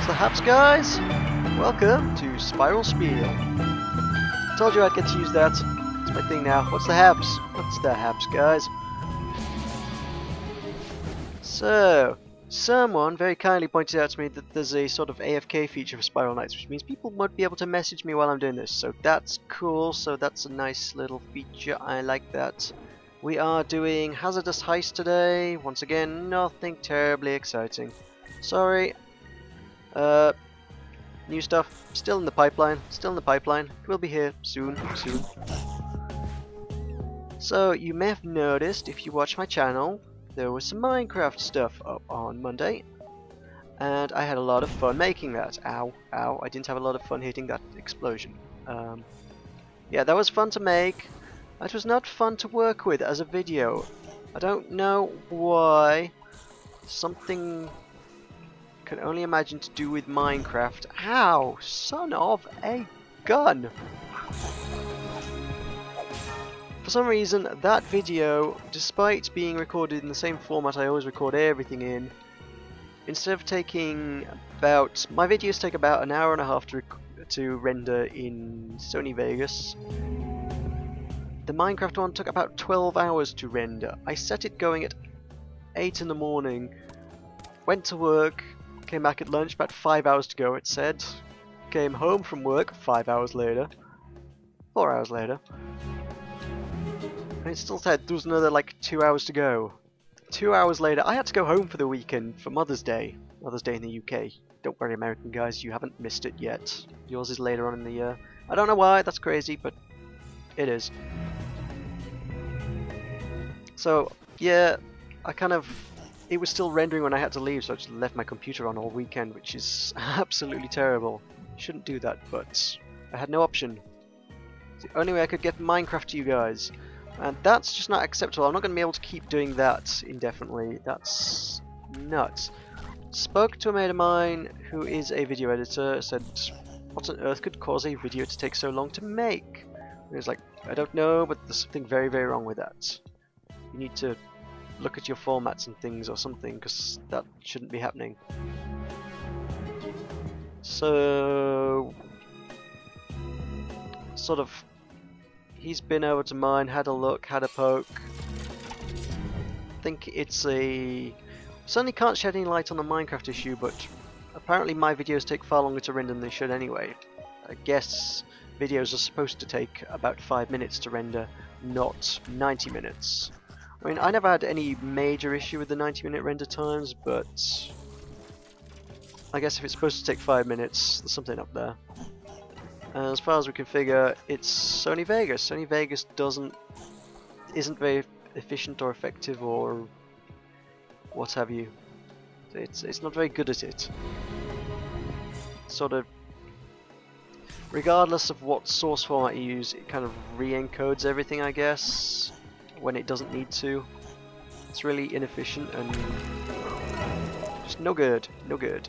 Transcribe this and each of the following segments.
the haps, guys? Welcome to Spiel. Told you I'd get to use that. It's my thing now. What's the haps? What's the haps, guys? So, someone very kindly pointed out to me that there's a sort of AFK feature for Spiral Nights, which means people won't be able to message me while I'm doing this. So that's cool. So that's a nice little feature. I like that. We are doing Hazardous Heist today. Once again, nothing terribly exciting. Sorry. New stuff. Still in the pipeline. Still in the pipeline. It will be here soon. So, you may have noticed, if you watch my channel, there was some Minecraft stuff up on Monday. And I had a lot of fun making that. Ow, ow. I didn't have a lot of fun hitting that explosion. Yeah, that was fun to make. It was not fun to work with as a video. I don't know why. Something I can only imagine to do with Minecraft. Ow! Son of a gun! For some reason, that video, despite being recorded in the same format I always record everything in, instead of taking about... My videos take about an hour and a half to render in Sony Vegas. The Minecraft one took about 12 hours to render. I set it going at 8 in the morning, went to work, came back at lunch, about 5 hours to go it said, came home from work 5 hours later, 4 hours later, and it still said there was another like 2 hours to go. 2 hours later, I had to go home for the weekend for Mother's Day in the UK. Don't worry, American guys, you haven't missed it yet. Yours is later on in the year. I don't know why, that's crazy, but it is. So, yeah, it was still rendering when I had to leave, so I just left my computer on all weekend, which is absolutely terrible. Shouldn't do that, but I had no option. It's the only way I could get Minecraft to you guys. And that's just not acceptable. I'm not going to be able to keep doing that indefinitely. That's nuts. Spoke to a mate of mine who is a video editor, said, what on earth could cause a video to take so long to make? And he was like, I don't know, but there's something very, very wrong with that. You need to look at your formats and things or something, because that shouldn't be happening. So, sort of, he's been over to mine, had a look, had a poke. I think it's certainly can't shed any light on the Minecraft issue, but apparently my videos take far longer to render than they should anyway. I guess videos are supposed to take about 5 minutes to render, not 90 minutes. I mean, I never had any major issue with the 90-minute render times, but I guess if it's supposed to take 5 minutes, there's something up there. And as far as we can figure, it's Sony Vegas. Sony Vegas isn't very efficient or effective or what have you. It's not very good at it. Sort of, regardless of what source format you use, it kind of re-encodes everything, I guess, when it doesn't need to. It's really inefficient and just no good, no good.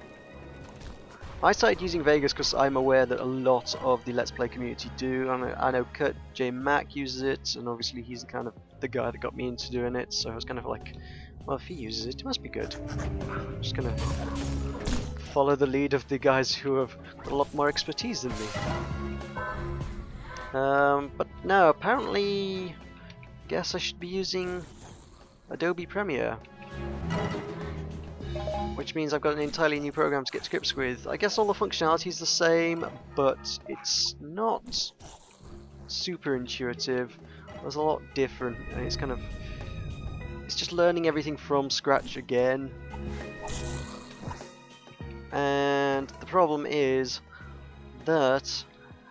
I started using Vegas because I'm aware that a lot of the Let's Play community do. I know Kurt J. Mack uses it, and obviously he's kind of the guy that got me into doing it, so I was kind of like, well, if he uses it, it must be good. I'm just gonna follow the lead of the guys who have got a lot more expertise than me. But no, apparently guess I should be using Adobe Premiere, which means I've got an entirely new program to get to grips with. I guess all the functionality is the same, but it's not super intuitive. There's a lot different, and it's just learning everything from scratch again. And the problem is that,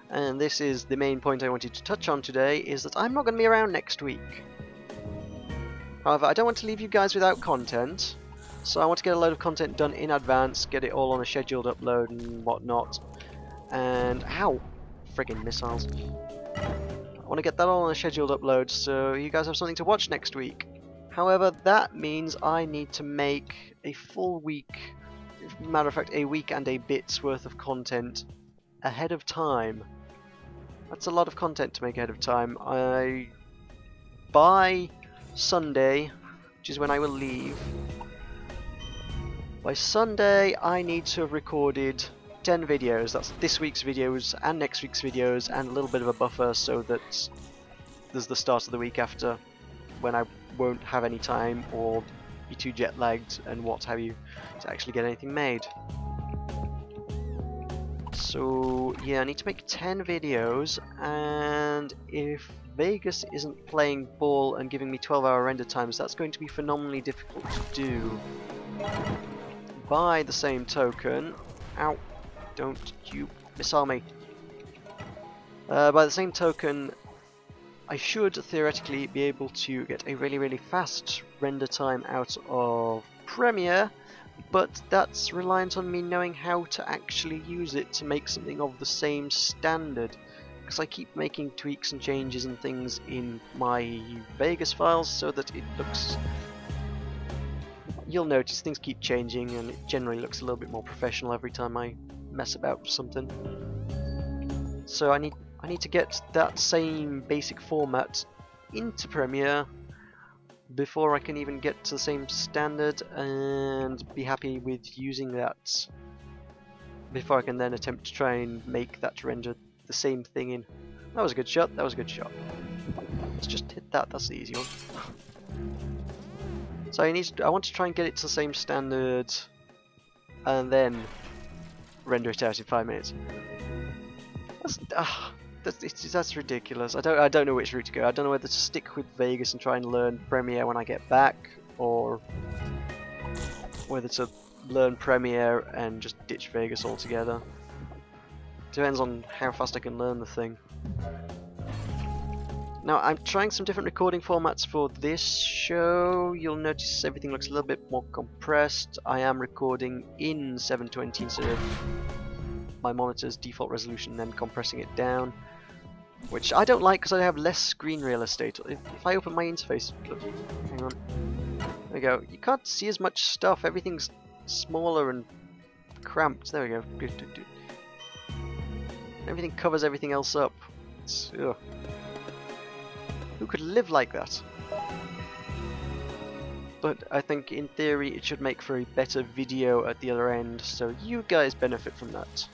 and this is the main point I wanted to touch on today, is that I'm not going to be around next week. However, I don't want to leave you guys without content, so I want to get a load of content done in advance, get it all on a scheduled upload and whatnot. And, ow! Friggin' missiles. I want to get that all on a scheduled upload so you guys have something to watch next week. However, that means I need to make a full week, matter of fact a week and a bit's worth of content ahead of time. That's a lot of content to make ahead of time. By Sunday, which is when I will leave, By Sunday, I need to have recorded 10 videos. That's this week's videos and next week's videos, and a little bit of a buffer so that there's the start of the week after, when I won't have any time or be too jet lagged and what have you to actually get anything made. So yeah, I need to make 10 videos, and if Vegas isn't playing ball and giving me 12-hour render times, that's going to be phenomenally difficult to do. By the same token, ow, don't you missile me. By the same token, I should theoretically be able to get a really fast render time out of Premiere, but that's reliant on me knowing how to actually use it to make something of the same standard, because I keep making tweaks and changes and things in my Vegas files so that it looks... You'll notice things keep changing and it generally looks a little bit more professional every time I mess about with something. So I need to get that same basic format into Premiere before I can even get to the same standard and be happy with using that, before I can then attempt to try and make that render the same thing in. That was a good shot, that was a good shot. Let's just hit that, that's the easy one. So I want to try and get it to the same standard and then render it out in 5 minutes. That's ridiculous. I don't know which route to go. I don't know whether to stick with Vegas and try and learn Premiere when I get back, or whether to learn Premiere and just ditch Vegas altogether. Depends on how fast I can learn the thing. Now I'm trying some different recording formats for this show. You'll notice everything looks a little bit more compressed. I am recording in 720 instead of my monitor's default resolution, then compressing it down, which I don't like because I have less screen real estate. If I open my interface, look, hang on, there we go, you can't see as much stuff, everything's smaller and cramped. There we go, everything covers everything else up. Ugh. Who could live like that? But I think in theory it should make for a better video at the other end, so you guys benefit from that.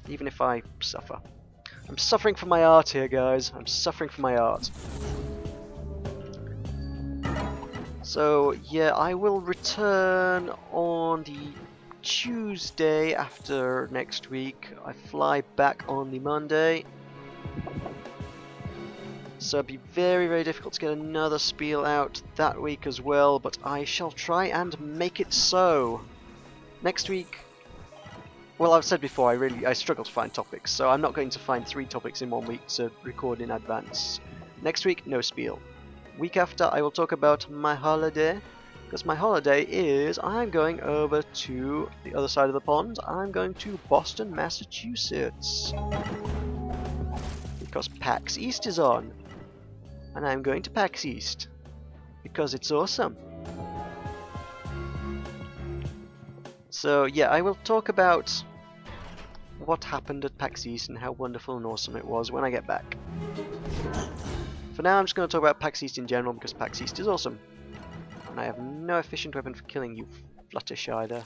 Even if I suffer. I'm suffering for my art here, guys. I'm suffering for my art. So yeah, I will return on the Tuesday after next week. I fly back on the Monday. So it'd be very difficult to get another Spiel out that week as well, but I shall try and make it so. Next week, well, I've said before, I struggle to find topics, so I'm not going to find 3 topics in 1 week to record in advance. Next week, no Spiel. Week after, I will talk about my holiday, because my holiday is I'm going over to the other side of the pond. I'm going to Boston, Massachusetts, because PAX East is on. And I'm going to PAX East because it's awesome. So yeah, I will talk about what happened at PAX East and how wonderful and awesome it was when I get back. For now, I'm just going to talk about PAX East in general because PAX East is awesome. And I have no efficient weapon for killing you, Fluttershy there.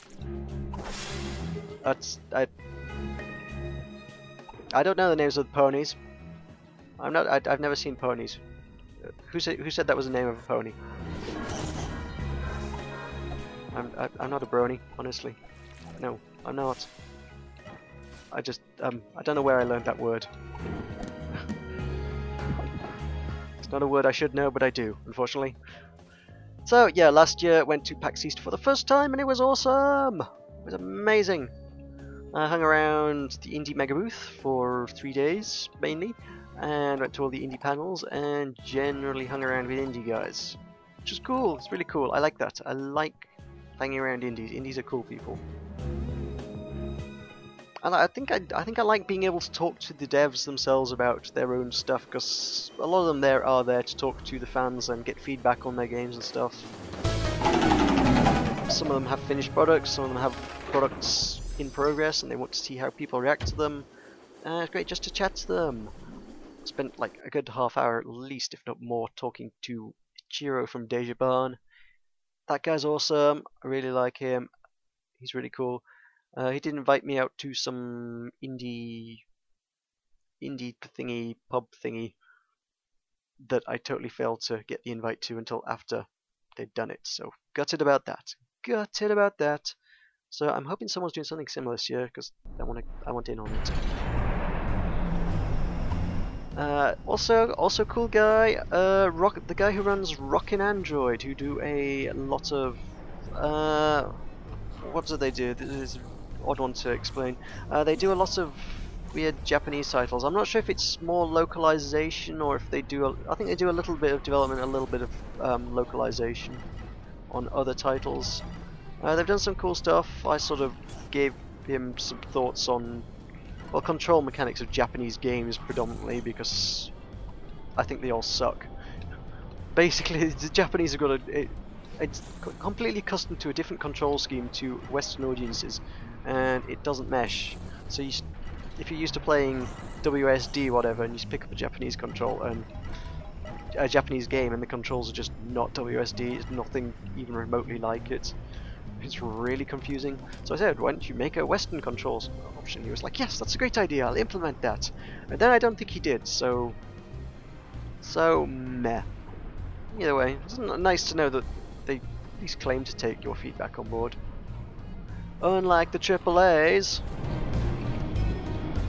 I don't know the names of the ponies. I've never seen ponies. Who said that was the name of a pony? I'm not a brony, honestly. No, I'm not. I don't know where I learned that word. It's not a word I should know, but I do, unfortunately. So yeah, last year went to PAX East for the first time and it was awesome! It was amazing! I hung around the indie mega booth for 3 days, mainly, and went to all the indie panels and generally hung around with indie guys, which is cool. It's really cool. I like that. I like hanging around indies. Indies are cool people, and I think I like being able to talk to the devs themselves about their own stuff, because a lot of them are there to talk to the fans and get feedback on their games and stuff. Some of them have finished products, some of them have products in progress, and they want to see how people react to them. It's great just to chat to them. Spent like a good half hour at least, if not more, talking to Ichiro from Deja Barn. That guy's awesome. I really like him. He's really cool. He did invite me out to some indie thingy, pub thingy, that I totally failed to get the invite to until after they'd done it. So gutted about that. Gutted about that. So I'm hoping someone's doing something similar this year because I want in on it. Also cool guy, the guy who runs Rockin' Android, who do a lot of what do they do? This is an odd one to explain. They do a lot of weird Japanese titles. I'm not sure if it's more localization or if they do. I think they do a little bit of development, a little bit of localization on other titles. They've done some cool stuff. I sort of gave him some thoughts on, well, control mechanics of Japanese games predominantly, because I think they all suck. Basically, the Japanese have got it's completely accustomed to a different control scheme to Western audiences, and it doesn't mesh. So if you're used to playing WSD whatever, and you pick up a Japanese control and a Japanese game, and the controls are just not WSD, it's nothing even remotely like it. It's really confusing. So I said, why don't you make a Western controls option? He was like, yes, that's a great idea, I'll implement that. And then I don't think he did, so meh. Either way, it's nice to know that they at least claim to take your feedback on board. Unlike the AAAs.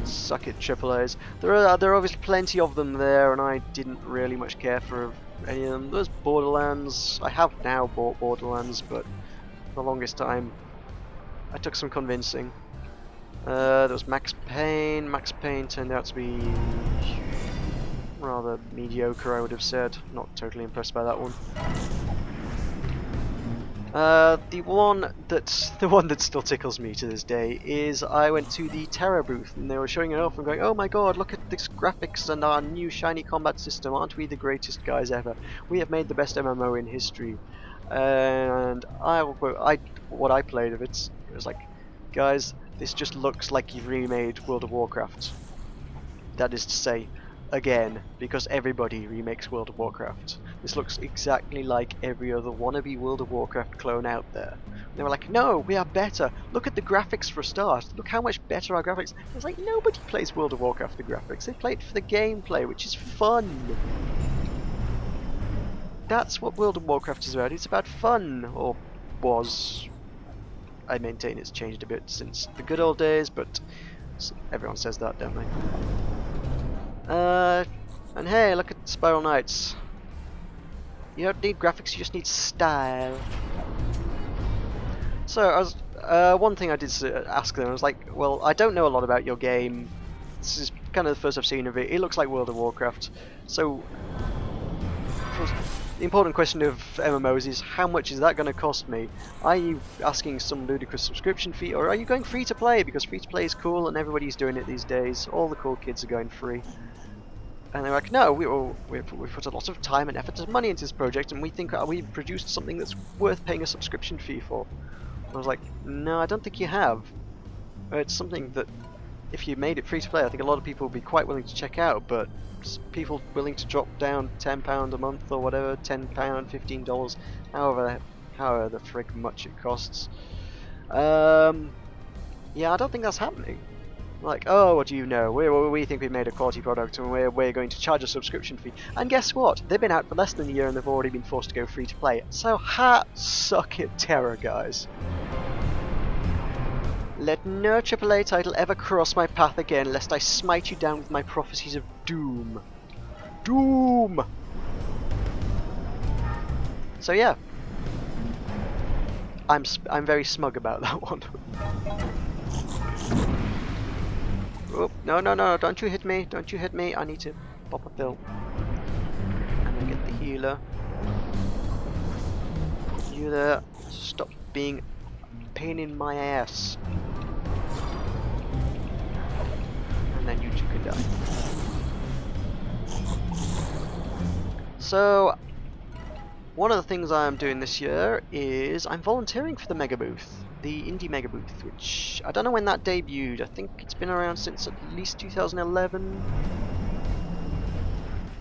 Suck it, AAAs. There are obviously plenty of them there, and I didn't really much care for any of them. There's Borderlands. I have now bought Borderlands, but for the longest time I took some convincing. There was Max Payne. Max Payne turned out to be rather mediocre, I would have said. Not totally impressed by that one. The one that still tickles me to this day is I went to the Terra booth and they were showing it off and going, oh my god, look at this graphics and our new shiny combat system, aren't we the greatest guys ever? We have made the best MMO in history. And what I played of it was like, guys, this just looks like you've remade World of Warcraft. That is to say, again, because everybody remakes World of Warcraft. This looks exactly like every other wannabe World of Warcraft clone out there. And they were like, no, we are better. Look at the graphics for a start. Look how much better our graphics. I was like, nobody plays World of Warcraft for the graphics. They play it for the gameplay, which is fun. That's what World of Warcraft is about. It's about fun, or was. I maintain it's changed a bit since the good old days, but everyone says that, don't they? And hey, look at Spiral Knights. You don't need graphics, you just need style. So, one thing I did ask them, I was like, well, I don't know a lot about your game. This is kind of the first I've seen of it. It looks like World of Warcraft. So, the important question of MMOs is, how much is that going to cost me? Are you asking some ludicrous subscription fee, or are you going free to play? Because free to play is cool and everybody's doing it these days. All the cool kids are going free. And they're like, no, we put a lot of time and effort and money into this project, and we think we've produced something that's worth paying a subscription fee for. And I was like, no, I don't think you have. It's something that, if you made it free to play, I think a lot of people would be quite willing to check out, but people willing to drop down £10 a month or whatever, £10, $15, however the frig much it costs. Yeah, I don't think that's happening. Like, oh, what do you know? We think we've made a quality product and we're going to charge a subscription fee. And guess what? They've been out for less than a year and they've already been forced to go free to play. So suck it, Terra, guys. Let no AAA title ever cross my path again, lest I smite you down with my prophecies of doom. Doom! So yeah. I'm very smug about that one. Oh, no, don't you hit me, don't you hit me, I need to pop a pill. And then get the healer. You there, stop being a pain in my ass. And then you two can die. So, one of the things I'm doing this year is I'm volunteering for the Mega Booth. The Indie Mega Booth, which I don't know when that debuted. I think it's been around since at least 2011.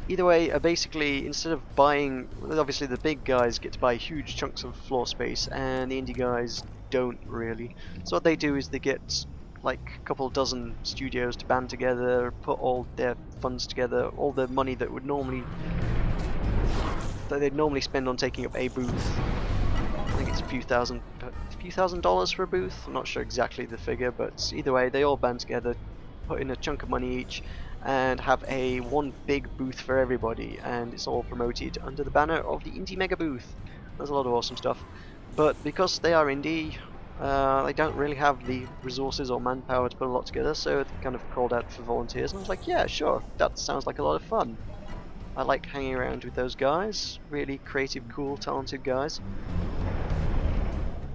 Either way, basically, instead of obviously the big guys get to buy huge chunks of floor space, and the indie guys don't really. So what they do is they get like a couple dozen studios to band together, put all their funds together, all the money that they'd normally spend on taking up a booth. I think it's a few thousand dollars for a booth. I'm not sure exactly the figure, but either way, they all band together, put in a chunk of money each, and have one big booth for everybody, and it's all promoted under the banner of the Indie Mega Booth. There's a lot of awesome stuff, but because they are indie, they don't really have the resources or manpower to put a lot together, so they kind of called out for volunteers, and I was like, yeah, sure, that sounds like a lot of fun. I like hanging around with those guys, really creative, cool, talented guys.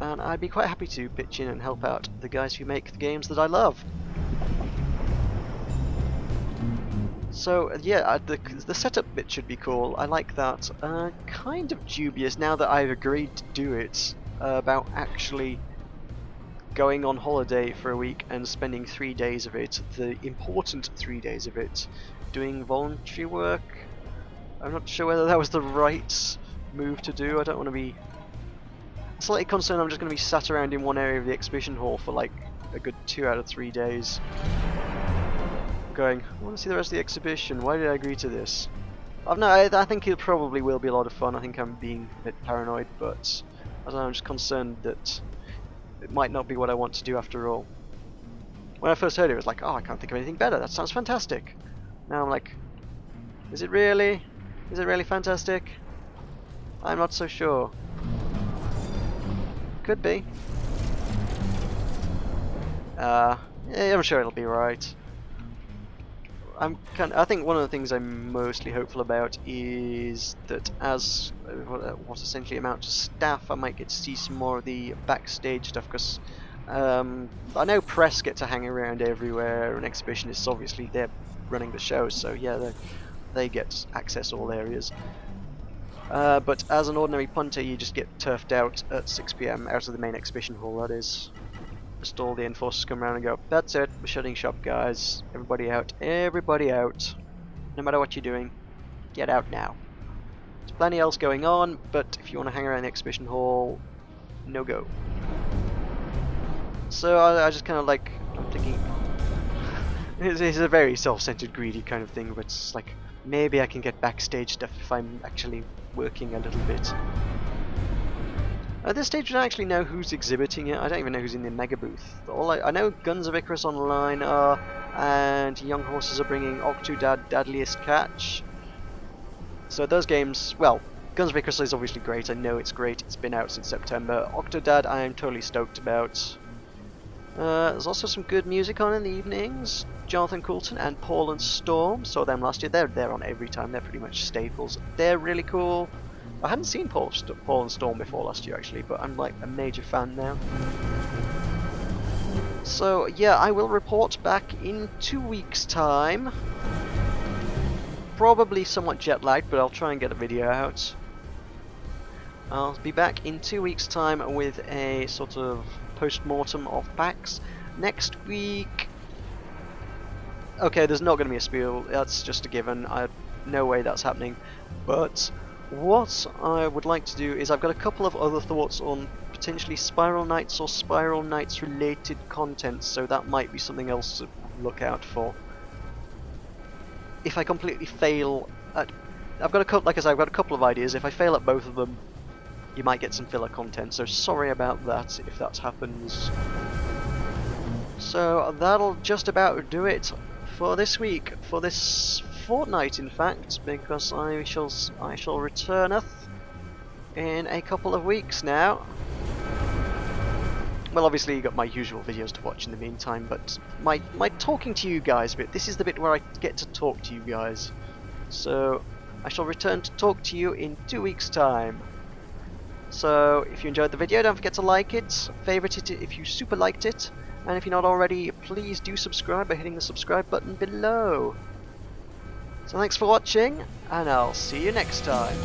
And I'd be quite happy to pitch in and help out the guys who make the games that I love. So yeah, the setup bit should be cool. I like that. Kind of dubious now that I've agreed to do it about actually going on holiday for a week and spending 3 days of it, the important 3 days of it, doing voluntary work. I'm not sure whether that was the right move to do. I don't want to be slightly concerned I'm just going to be sat around in one area of the exhibition hall for like a good 2 out of 3 days. Going, I want to see the rest of the exhibition, why did I agree to this? I think it probably will be a lot of fun. I think I'm being a bit paranoid, but I don't know, I'm just concerned that it might not be what I want to do after all. When I first heard it was like, oh, I can't think of anything better, that sounds fantastic. Now I'm like, is it really? Is it really fantastic? I'm not so sure. Could be. Yeah, I'm sure it'll be right. I think one of the things I'm mostly hopeful about is that as what essentially amounts to staff, I might get to see some more of the backstage stuff, because I know press get to hang around everywhere, and exhibitionists, obviously they're running the show, so yeah, they get access all areas. But as an ordinary punter, you just get turfed out at 6 PM out of the main exhibition hall, that is. Just all the enforcers come around and go, that's it, we're shutting shop, guys. Everybody out, everybody out. No matter what you're doing, get out now. There's plenty else going on, but if you want to hang around the exhibition hall, no go. So I just kind of like, I'm thinking, it's a very self-centered, greedy kind of thing, but it's like, maybe I can get backstage stuff if I'm actually working a little bit. At this stage, I don't actually know who's exhibiting it. I don't even know who's in the Mega Booth. I know Guns of Icarus Online are, and Young Horses are bringing Octodad Dadliest Catch. So those games, well, Guns of Icarus is obviously great. I know it's great. It's been out since September. Octodad, I am totally stoked about. There's also some good music on in the evenings. Jonathan Coulton and Paul and Storm. Saw them last year. They're on every time. They're pretty much staples. They're really cool. I hadn't seen Paul and Storm before last year actually, but I'm like a major fan now. So yeah, I will report back in 2 weeks' time. Probably somewhat jet lagged, but I'll try and get a video out. I'll be back in 2 weeks' time with a sort of post-mortem of PAX. Next week... Okay, there's not going to be a Spiel, that's just a given. No way that's happening. But what I would like to do is, I've got a couple of other thoughts on potentially Spiral Knights or Spiral Knights related content, so that might be something else to look out for. If I completely fail at... like I said, I've got a couple of ideas. If I fail at both of them, you might get some filler content, so sorry about that if that happens. So that'll just about do it for this week, for this fortnight in fact, because I shall returneth in a couple of weeks now. Well, obviously you got my usual videos to watch in the meantime, but my talking to you guys bit, this is the bit where I get to talk to you guys. So I shall return to talk to you in 2 weeks' time. So if you enjoyed the video, don't forget to like it, favourite it if you super liked it, and if you're not already, please do subscribe by hitting the subscribe button below. So thanks for watching, and I'll see you next time.